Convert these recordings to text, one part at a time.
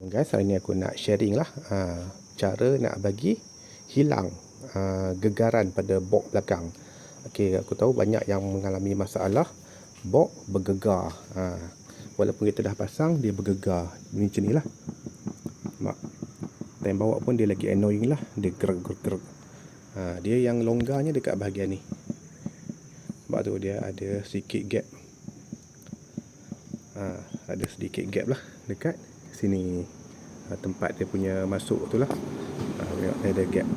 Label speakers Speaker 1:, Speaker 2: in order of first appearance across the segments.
Speaker 1: Guys, hari ni aku nak sharing lah cara nak bagi hilang gegaran pada box belakang. Okey, aku tahu banyak yang mengalami masalah box bergegar. Walaupun kita dah pasang, dia bergegar. Macam ni lah. Mak, time bawa pun dia lagi annoying lah. Dia gerak-gerak. Dia yang longgarnya dekat bahagian ni. Sebab tu dia ada sedikit gap. Ada sedikit gap lah dekat sini, tempat dia punya masuk tu lah. Dia ada gap.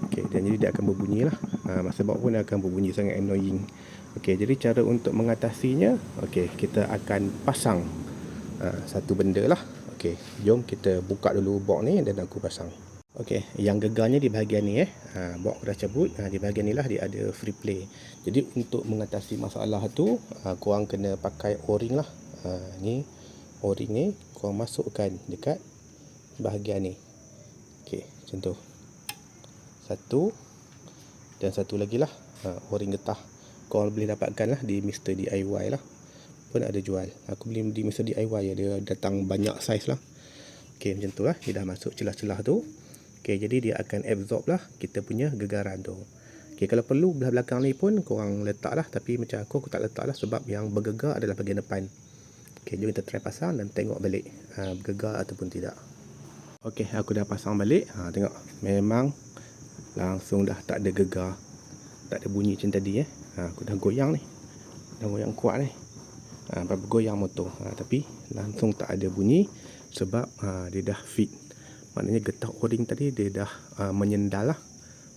Speaker 1: Okey, dan jadi dia akan berbunyi lah. Masa bawa pun akan berbunyi, sangat annoying. Okey, jadi cara untuk mengatasinya, okey, kita akan pasang satu benda lah. Okey, jom kita buka dulu box ni dan aku pasang. Okey, yang gegarnya di bahagian ni box dah cabut. Di bahagian ni lah dia ada free play. Jadi untuk mengatasi masalah tu, korang kena pakai o-ring lah. Ni o-ring ni korang masukkan dekat bahagian ni. Okey, macam tu. Satu dan satu lagi lah, o-ring getah. Korang boleh dapatkan lah di Mr. DIY lah, pun ada jual. Aku beli di Mr. DIY, dia datang banyak saiz lah. Okey, macam tu lah. Dia dah masuk celah-celah tu. Okey, jadi dia akan absorb lah kita punya gegaran tu. Okey, kalau perlu belah belakang ni pun korang letak lah. Tapi macam aku tak letak lah, sebab yang bergegar adalah bahagian depan. Okey, jom kita try pasang dan tengok balik bergegar ataupun tidak. Okey, aku dah pasang balik. Tengok, memang langsung dah tak ada gegar, tak ada bunyi macam tadi. Aku dah goyang ni, dah goyang kuat ni, goyang motor. Tapi langsung tak ada bunyi, sebab dia dah fit. Maknanya getah o-ring tadi dia dah menyendal lah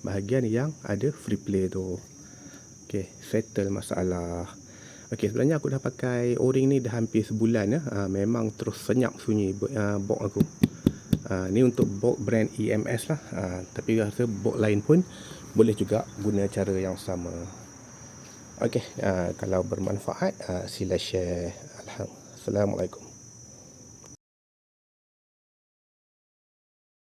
Speaker 1: bahagian yang ada free play tu. Okey, settle masalah. Okey, sebenarnya aku dah pakai o-ring ni dah hampir sebulan ya. Memang terus senyap sunyi box aku. Ni untuk box brand EMS lah. Tapi rasa box lain pun boleh juga guna cara yang sama. Okey, kalau bermanfaat sila share. Assalamualaikum.